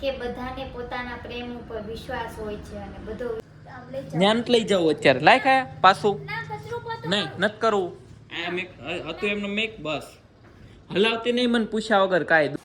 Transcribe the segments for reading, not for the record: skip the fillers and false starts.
કે બધાને પોતાના પ્રેમ ઉપર વિશ્વાસ હોય છે અને બધો જ્ઞાન લઈ જાવ અત્યારે લાય ખાયા પાછું ના કચરો પોતો નહીં નથી કરવું એમ એક હતું એમનો મેક બસ હલાવતી નહીં મને પૂછ્યા વગર કાંઈ.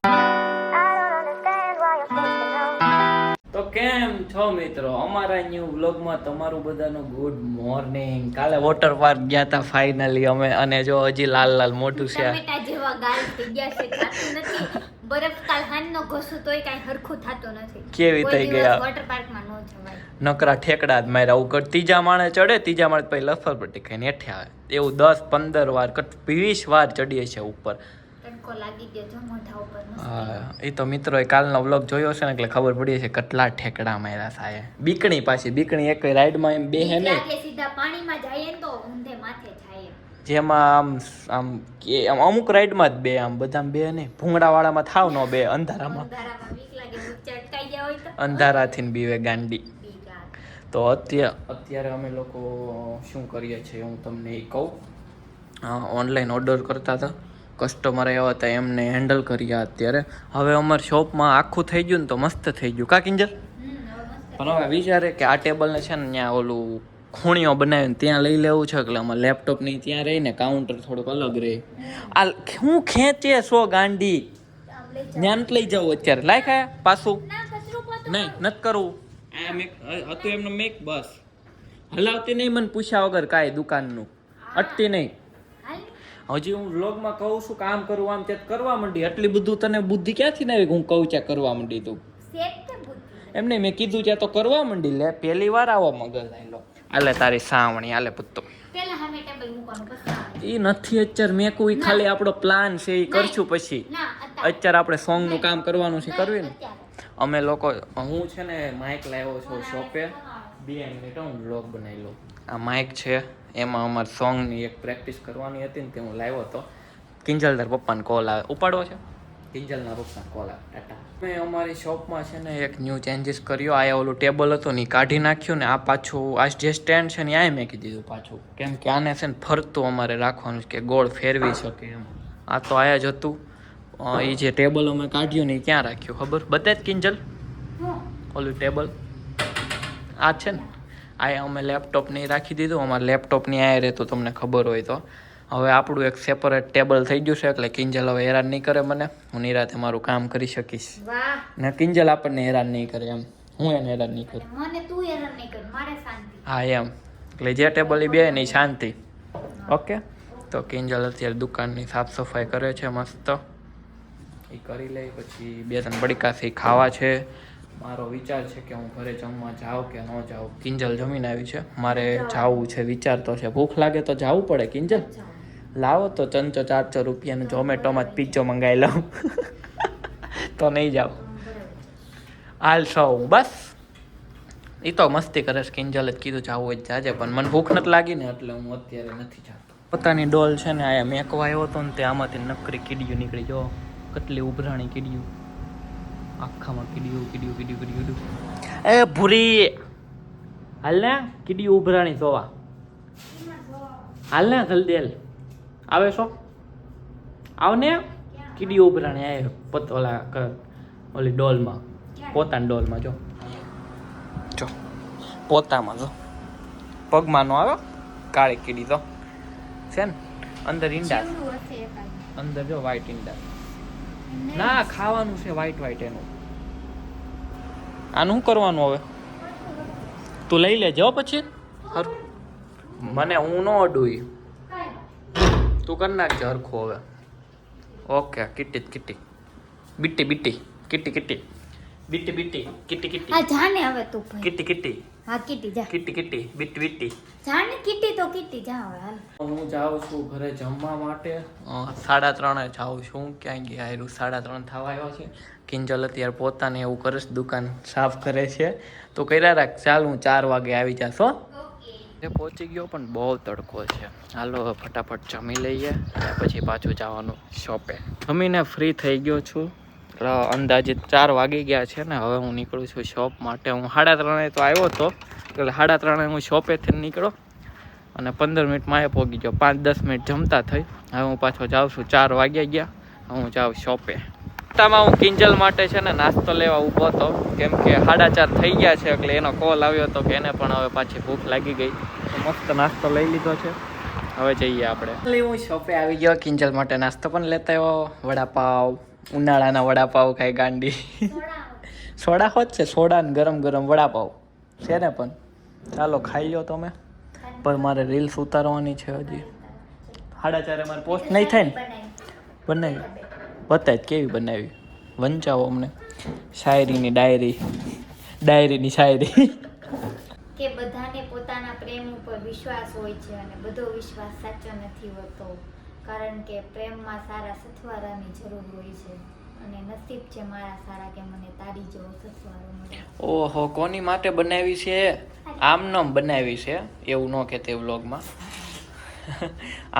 તો કેમ છો મિત્રો, અમારા ન્યુ વ્લોગમાં તમારું બધાનું ગુડ મોર્નિંગ. કાલે વોટર પાર્ક ગયા હતા ફાઇનલી અમે, અને જો હજી લાલ લાલ મોઢું છે. ટમેટા જેવા ગાલ થઈ ગયા છે, થાતું નથી. બરફ કાલ હાનનો ઘસું તોય કાઈ હરખું થાતું નથી. કેવી થઈ ગયા વોટર પાર્કમાં નો જવાય. નકરા ઠેકડા જ માર્યા ઉપર. ત્રીજા માળે ચડે, ત્રીજા માળે પછી લફરપટ્ટી ખાઈને હેઠે આવે. એવું 10-15 વાર 20 વાર ચડીએ છે ઉપર. લાગી ગયો જો મોઢા ઉપર. હા, એ તો મિત્રો કાલનો વ્લોગ જોયો છે ને એટલે ખબર પડી છે કેટલા ઠેકડા માર્યા સાહેબ. બીકણી પાછી બીકણી એક રાઈડમાં એમ બેહે ને, સીધા પાણીમાં જાય તો ઊંધે માથે જાય. જેમાં આમ અમુક રાઈડમાં જ બે, આમ બધામાં બે નહીં, ભૂંગળા વાળામાં થાવ ન બે, અંધારામાં અંધારાથી બીવે ગાંડી. તો અત્યારે અમે લોકો શું કરીએ છીએ હું તમને એ કહું. ઓનલાઈન ઓર્ડર કરતા હતા, કસ્ટમર આવ્યા હતા, એમને હેન્ડલ કર્યા. અત્યારે હવે અમારી શોપમાં આખું થઈ ગયું ને તો મસ્ત થઈ ગયું કા કિંજલ. પણ હવે વિચારે કે આ ટેબલને છે ને ત્યાં ઓલું ખૂણીઓ બનાવીને ત્યાં લઈ લેવું છે, એટલે અમારે લેપટોપ નહીં ત્યાં રહીને કાઉન્ટર થોડુંક અલગ રહે. આ હું ખેંચે સો ગાંડી, જ્ઞાન લઈ જાવ અત્યારે લાય ખાયા પાછું નહીં નથી કરવું એમ એક હતું એમનો મેક બસ હલાવતી નહીં મને પૂછ્યા વગર કાંઈ દુકાનનું અટતી નહીં. હજી હું વ્લોગમાં કહું છું કામ કરવું આમ ત્યાં કરવા માંડી, એટલી બધું તને બુદ્ધિ ક્યાંથી ના આવી? હું કહું ત્યાં કરવા માંડી તું એમને મેં કીધું ત્યાં તો કરવા માંડી. લે પહેલી વાર આવો મગજ આયલો. આલે તારી સાવણી આલે પુત્તો એ નથી અત્યારે મેં કોઈ, ખાલી આપણો પ્લાન છે એ કરશું પછી. અત્યારે આપણે સોંગનું કામ કરવાનું છે, કરવી ને. અમે લોકો હું છે ને માઇક લાવ્યો છું શોપે, 2 મિનિટ હું વ્લોગ બનાવી લઉં. આ માઇક છે, એમાં અમારે સોંગની એક પ્રેક્ટિસ કરવાની હતી ને તે હું લાવ્યો હતો. કિંજલદાર પપ્પાને કોલ આવે, ઉપાડવો છે? કિંજલના પપ્પાને કોલ આવે. ટાટા. મેં અમારી શોપમાં છે ને એક ન્યૂ ચેન્જીસ કર્યો. આ ઓલું ટેબલ હતું ને કાઢી નાખ્યું ને આ પાછું આ જે સ્ટેન્ડ છે ને આ મેં કીધું દીધું પાછું, કેમ કે આને છે ને ફરતું અમારે રાખવાનું છે કે ગોળ ફેરવી શકે એમ. આ તો આયા જ હતું. એ જે ટેબલ અમે કાઢ્યું ને એ ક્યાં રાખ્યું ખબર બતાય કિંજલ? ઓલું ટેબલ આ છે ને આ અમે લેપટોપ નહીં રાખી દીધું. અમારે લેપટોપની આ રહેતું તમને ખબર હોય તો. હવે આપણું એક સેપરેટ ટેબલ થઈ ગયું છે, એટલે કિંજલ હવે હેરાન નહીં કરે મને. હું નિરાતે મારું કામ કરી શકીશ ને કિંજલ આપણને હેરાન નહીં કરે એમ. હું એને હેરાન નહીં કરું. હા એમ, એટલે જે ટેબલ એ બે નહીં શાંતિ. ઓકે, તો કિંજલ અત્યારે દુકાનની સાફ સફાઈ કરે છે મસ્ત. એ કરી લે પછી 2-3 પડીકાથી ખાવા છે. મારો વિચાર છે કે હું ઘરે જમવા જાઉં કે ન જાઉં. કિંજલ જમીને આવી છે, મારે જાવું છે, વિચાર તો છે. ભૂખ લાગે તો જવું પડે. કિંજલ લાવો તો 300-400 રૂપિયાનું ઝોમેટોમાં જ પિઝ્ઝો મંગાવી લઉં તો નહીં જાવ. હાલ સૌ બસ એ તો મસ્તી કરે છે. કિંજલ જ કીધું જાવું હોય જાજે, પણ મને ભૂખ નથી લાગી ને એટલે હું અત્યારે નથી જતો. પોતાની ડોલ છે ને આ મેકવા આવ્યો હતો ને તે આમાંથી નકરી કીડીયું નીકળી. જો કેટલી ઉભરાણી કીડીયું, આખામાં કીડીયું. એ ભૂરી હાલ ને, કીડીયું ઉભરાણી જોવા હાલ ને, જલ્દી હાલ. આવે છો આવ ને, કીડીયું ઉભરાણી આવે પતોલા ઓલી ડોલમાં, પોતાની ડોલમાં. જો પોતામાં જો પગમાં નો આવે કાળી કીડી તો છે ને, અંદર ઈંડા અંદર જો વ્હાઈટ ઈંડા. ના ખાવાનું છે વ્હાઈટ એનું. આનું શું કરવાનું હવે? તું લઈ લેજે પછી. મને હું ન અડું, તું કરી નાખજે હરખું હવે. ઓકે, કિટી આ જાને હવે તું કિટી હા કીટી જા, કિટી બીટી જાને કીટી તો કીટી જા હવે હાલ. હું જાઉં છું ઘરે જમવા માટે. 3:30 જાઉં છું. ક્યાંય ગયા હારું 3:30 થવા આવ્યો છે. કિંજલ અત્યારે પોતાને એવું કરે છે, દુકાન સાફ કરે છે. તો કર્યા રાખ, ચાલ હું 4 વાગે આવી જાશ હો. પહોંચી ગયો પણ બહુ તડકો છે. હાલો ફટાફટ જમી લઈએ પછી પાછું જવાનું શોપે. જમીને ફ્રી થઈ ગયો છું. અંદાજે 4 વાગી ગયા છે ને હવે હું નીકળું છું શોપ માટે. હું 3:30 તો આવ્યો હતો, એટલે 3:30 હું શોપેથી નીકળો અને 15 મિનિટમાં એ પહોંચી ગયો. 5-10 મિનિટ જમતા થઈ. હવે હું પાછો જાઉં છું. 4 વાગ્યા ગયા, હું જાઉં શોપે. તામાં હું કિંજલ માટે છે ને નાસ્તો લેવા ઊભો હતો, કેમ કે 4:30 થઈ ગયા છે, એટલે એનો કોલ આવ્યો હતો કે એને પણ હવે પાછી ભૂખ લાગી ગઈ. તો મસ્ત નાસ્તો લઈ લીધો છે, હવે જઈએ આપણે. હું શોપે આવી ગયો, કિંજલ માટે નાસ્તો પણ લેતા આવ્યો. વડાપાવ, ઉનાળાના વડાપાવ ખાઈ ગાંડી. સોડા હોત છે, સોડા ને ગરમ ગરમ વડાપાવ છે ને. પણ ચાલો ખાઈ લો તમે. પણ મારે રીલ્સ ઉતારવાની છે હજી. 4:30 મારે પોસ્ટ નહીં થાય ને. બનાવી બતાય કેવી બનાવી, વંચાવો અમને. શાયરીની ડાયરીની શાયરી. કે બધાને પોતાના પ્રેમ ઉપર વિશ્વાસ હોય છે અને બધો વિશ્વાસ સાચો નથી હોતો, કારણ કે પ્રેમમાં સારા સથવારાની જરૂર હોય છે અને નસીબ છે મારા સારા કે મને તારી જેવો સથવારો મળે. ઓહો, કોની માટે બનાવી છે? આમનામ બનાવી છે, એવું ન કહેતે વ્લોગમાં.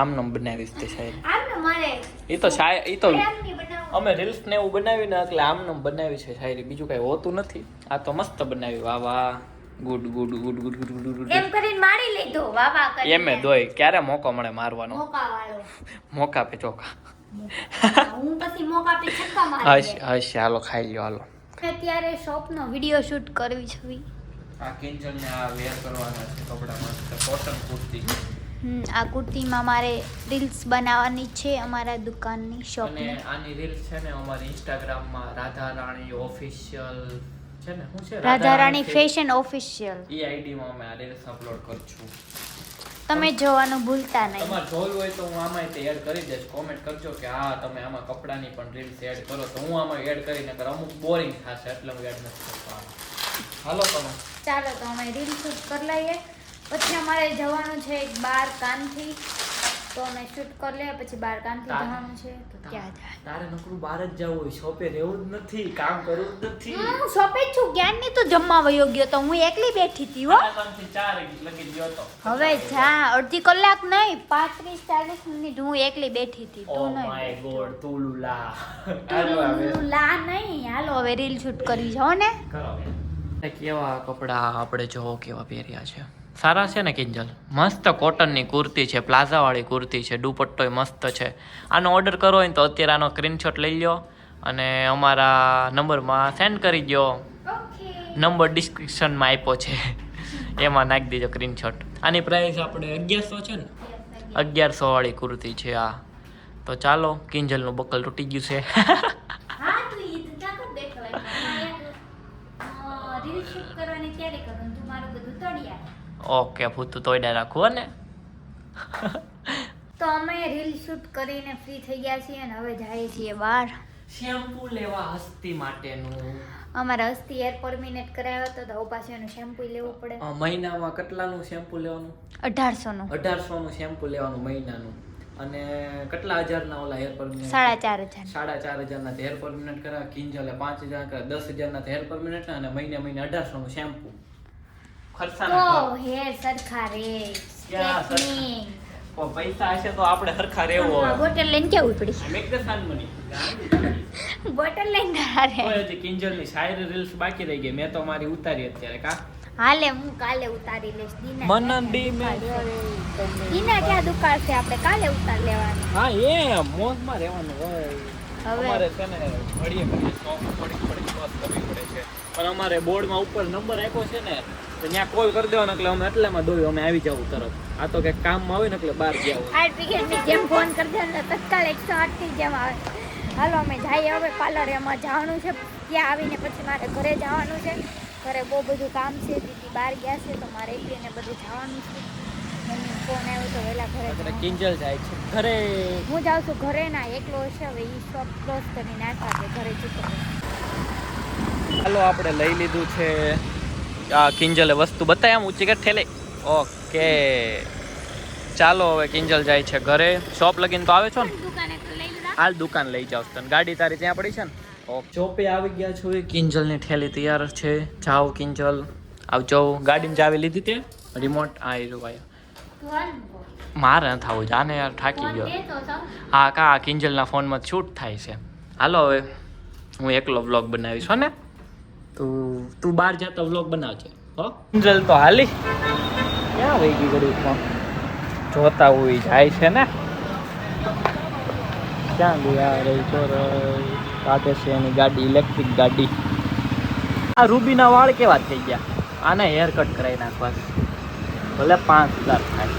આમનામ બનાવી છે શાયરી. આમને મારે એ તો પ્રેમની બનાવો. અમે રીલ્સ ને એવું બનાવીને એટલે આમનામ બનાવી છે શાયરી, બીજું કઈ હોતું નથી. આ તો મસ્ત બનાવી. વાહ વાહ, good good good good good good. એમ કરીને મારી લીધો, વાહ વાહ કરીને. એમે દોય ક્યારે મોકો મળે મારવાનો? મોકા વાળો. મોકા પે ચોકા. હું પછી મોકા પે છક્કા મારી દે. હશ હાલો ખાઈ લ્યો હાલો. અત્યારે શોપનો વિડિયો શૂટ કરવી છે. આ કિંજલને આ વેર કરવાના છે કપડા, મસ્ત કોટન કુર્તી. આ કુર્તીમાં મારે રીલ્સ બનાવવાની છે અમારા દુકાનની શોપની. અને આની રીલ્સ છે ને અમારી ઇન્સ્ટાગ્રામમાં રાધા રાણી ઓફિશિયલ છે ને, શું છે? Radha Rani fashion official. એ આઈડીમાં અમે આ રીલ્સ અપલોડ કરું છું. તમે જોવાનું ભૂલતા નહીં. તમારે જોયું હોય તો હું આમાં તે એડ કરી દઈશ. કોમેન્ટ કરજો કે હા તમે આમાં કપડાની પણ રીલ્સ એડ કરો, તો હું આમાં એડ કરીને કર. અમુક બોરિંગ થશે એટલે હું એડ નથી કરતો. હાલો તમે. ચાલો તો અમે રીલ શૂટ કરી લઈએ, પછી અમારે જવાનું છે એક બાર કાનથી, તો અમે શૂટ કરી લઈએ. પછી બાર કાનથી જવાનું છે તો ક્યાં જાય? તારે નકરું બહાર જ જવું હોય, શોપે રહેવું જ નથી, કામ કરવું જ નથી. હું શોપે જ છું, જ્ઞાનની તો જમવા વયો ગયો તો હું એકલી બેઠી હતી હો. 4 લગી ગયો તો. હવે જા, અડધી કલાક નહીં 35-40 મિનિટ હું એકલી બેઠી હતી. ઓ તું માય નહીં ગોડ, તુલુલા. લા નહીં. હાલો હવે રીલ શૂટ કરી જાઓ ને. કેવા કપડા આપણે જો કેવા પહેર્યા છે, સારા છે ને કિંજલ? મસ્ત કોટનની કુર્તી છે, પ્લાઝા વાળી કુર્તી છે, દુપટ્ટોય મસ્ત છે. આનો ઓર્ડર કરવો હોય તો અત્યારે આનો સ્ક્રીનશોટ લઈ લો અને અમારા નંબરમાં સેન્ડ કરી દો. નંબર ડિસ્ક્રિપ્શનમાં આપ્યો છે, એમાં નાખી દેજો સ્ક્રીનશોટ. આની પ્રાઇસ આપણે 1100 છે ને, 1100 વાળી કુર્તી છે આ. તો ચાલો, કિંજલનું બકલ તૂટી ગયું છે. હા તું ઈ તો જાકો દેખવાય. રીલ શૂટ કરવાની ત્યારે કરું, તું મારું બધું તોડ્યા. ઓકે, ભૂતું તોડ્યા રાખવું ને. તો અમે રીલ શૂટ કરીને ફ્રી થઈ ગયા છીએ અને હવે જઈએ છીએ બહાર. શેમ્પુ લેવા હસ્તી માટેનું. અમારે હસ્તી હેર પરમિનેટ કરાવ્યો હતો તો પાછું એનું શેમ્પુ લેવું પડે. મહિનામાં કેટલાનું શેમ્પુ લેવાનું? 1800 નું. 1800 નું શેમ્પુ લેવાનું મહિનાનું. અને કેટલા હજારના ઓલા હેર પરમિનેન્ટ? 4500. 4500 ના હેર પરમિનેન્ટ કરાવે. કિંજલે 5000 કરાવે, 10000 ના હેર પરમિનેન્ટ અને મહિને 1800 નું શેમ્પુ. તો હેર સરખા રે. ક્યાં સ્ટ્રેટનિંગ. પૈસા હશે તો આપણે હરખા રહેવું હોય. બોટલ લઈને કેવું પડી? મેગસાન મની. બોટલ લઈને હારે. કોઈ હજી કિંજલની શાયરી રીલ્સ બાકી રહી ગઈ, મેં તો મારી ઉતારી અત્યારે. કા હાલે હું કાલે ઉતારી લઈશ. મનંડી મે દીના ક્યાં દુકાળ છે, આપણે કાલે ઉતાર લેવાની. હા એ મોજમાં રહેવાનું હોય. હવે અમારે છે ને ઘડીએ ઘડીએ શોપ થોડીક બસ કરવી પડે છે, પણ અમારે બોર્ડમાં ઉપર નંબર આપ્યો છે ને, તો ત્યાં કોલ કરી દેવાનો એટલે અમે એટલામાં દોડ્યું અમે આવી જવું તરત. આ તો કંઈક કામમાં હોય ને એટલે બહાર ગયા હોય. ફાયર બ્રિગેડની જેમ ફોન કરી દે ને તત્કાલ 108 ની જેમ આવે. હાલો અમે જઈએ હવે પાર્લર. એમાં જવાનું છે, ત્યાં આવીને પછી મારે ઘરે જવાનું છે. ઘરે બહુ બધું કામ છે, દીદી બહાર ગયા છે તો મારે એકલીને બધું જવાનું છે. મમ્મી ફોન આવ્યો તો વહેલા ઘરે જવાનું. કિંજલ જાય છે ઘરે. હું જાઉં છું ઘરે. ના એકલો હશે, હવે ઈ શોપ ક્લોઝ કરીને 8 વાગે ઘરે જતો. હાલો આપણે લઈ લીધું છે. આ કિંજલે વસ્તુ બતાય આમ ઊંચી કે ઠેલે. ઓકે ચાલો હવે કિંજલ જાય છે ઘરે. શોપ લગીને તો આવે છો ને? દુકાને લઈ લીધા. હાલ દુકાન લઈ જાવ તને. ગાડી તારી ત્યાં પડી છે ને? ચોપે આવી ગયા છો. કિંજલની ઠેલી તૈયાર છે. જાઓ કિંજલ, આવજો. ગાડીમાં ચાવી લીધી તે રિમોટ આ રહ્યું ભાઈ. મારે ન થવું જાને યાર, થાકી ગયો. હા કા કિંજલના ફોનમાં શૂટ થાય છે. હાલો હવે હું એકલો વ્લોગ બનાવીશ હો ને. તું બહાર જતો વ્લોગ બનાવજે હો. કિંજલ તો હાલી ક્યાં વહી ગઈ ઘડીમાં? જોતા હોય જાય છે ને. ક્યાં ગયા રે ચોર? કાઢે છે એની ગાડી, ઇલેક્ટ્રિક ગાડી. આ રૂબીના વાળ કેવા થઈ ગયા? આને હેર કટ કરાવી નાખવા છે. ભલે 5000 થાય,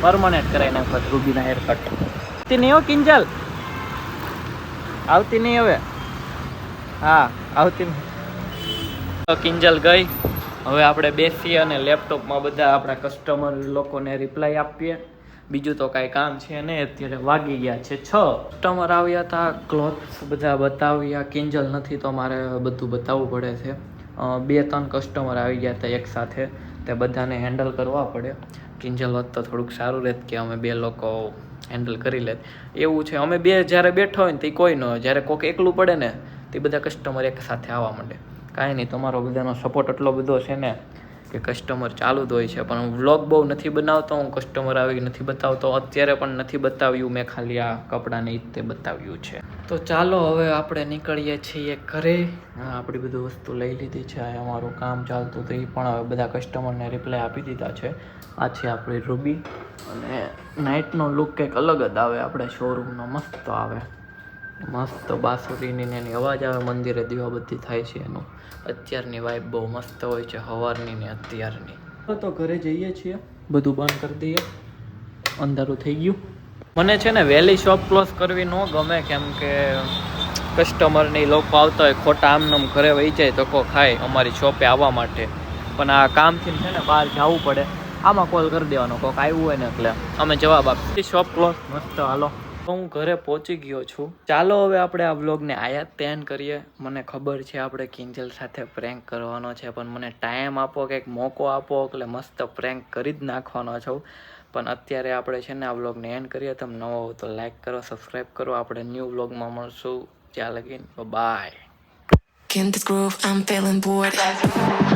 પરમનન્ટ કરાવી નાખવા છે રૂબીના હેર કટ. આવતી નહીં હો કિંજલ, આવતી નહીં હવે. હા આવતી નહીં. તો કિંજલ ગઈ. હવે આપણે બેસીએ અને લેપટોપમાં બધા આપણા કસ્ટમર લોકોને રિપ્લાય આપીએ. બીજું તો કાંઈ કામ છે નહીં. અત્યારે વાગી ગયા છે 6. કસ્ટમર આવ્યા હતા, ક્લોથ્સ બધા બતાવ્યા. કિંજલ નથી તો મારે બધું બતાવવું પડે છે. 2-3 કસ્ટમર આવી ગયા હતા એક સાથે, તે બધાને હેન્ડલ કરવા પડે. કિંજલ હોત તો થોડુંક સારું રહેત કે અમે 2 લોકો હેન્ડલ કરી લેત. એવું છે, અમે 2 જ્યારે બેઠા હોય ને તે કોઈ ન હોય, જ્યારે કોઈક એકલું પડે ને તે બધા કસ્ટમર એક સાથે આવવા માંડે. કાંઈ નહીં, તમારો બધાનો સપોર્ટ એટલો બધો છે ને કે કસ્ટમર ચાલુ જ હોય છે. પણ હું વ્લોગ બહુ નથી બનાવતો, હું કસ્ટમર આવી નથી બતાવતો. અત્યારે પણ નથી બતાવ્યું મેં, ખાલી આ કપડાને જ તે બતાવ્યું છે. તો ચાલો હવે આપણે નીકળીએ છીએ ઘરે. આપણી બધી વસ્તુ લઈ લીધી છે. આ અમારું કામ ચાલતું હતું એ પણ હવે બધા કસ્ટમરને રિપ્લાય આપી દીધા છે. આ છે આપણી રૂબી. અને નાઇટનો લુક કંઈક અલગ જ આવે, આપણે શોરૂમનો મસ્ત આવે. મસ્ત બાંસુરીની ને એની અવાજ આવે, મંદિરે દીવાબત્તી થાય છે એનું. અત્યારની વાઇબ બહુ મસ્ત હોય છે, સવારની ને અત્યારની. તો ઘરે જઈએ છીએ, બધું બંધ કરી દઈએ, અંધારું થઈ ગયું. મને છે ને વહેલી શોપ ક્લોઝ કરવી ન ગમે, કેમ કે કસ્ટમરની લોકો આવતા હોય, ખોટા આમનામ ઘરે વહી જાય ધક્કો ખાય અમારી શોપે આવવા માટે. પણ આ કામથી છે ને બહાર જવું પડે, આમાં કોલ કરી દેવાનો, કોઈક આવ્યું હોય ને એટલે અમે જવાબ આપીએ. શોપ ક્લોઝ મસ્ત. હાલો, હું ઘરે પહોંચી ગયો છું. ચાલો હવે આપણે આ વ્લોગને આયા તેન કરીએ. મને ખબર છે આપણે કિંજલ સાથે પ્રેન્ક કરવાનો છે, પણ મને ટાઈમ આપો, કંઈક મોકો આપો, એટલે મસ્ત પ્રેન્ક કરી જ નાખવાનો છું. પણ અત્યારે આપણે છે ને આ વ્લોગને એન્ડ કરીએ. તમે નવો હો તો લાઈક કરો, સબસ્ક્રાઈબ કરો. આપણે ન્યૂ વ્લોગમાં મળશું. ત્યાં લગીને by. In this groove, I'm feeling bored.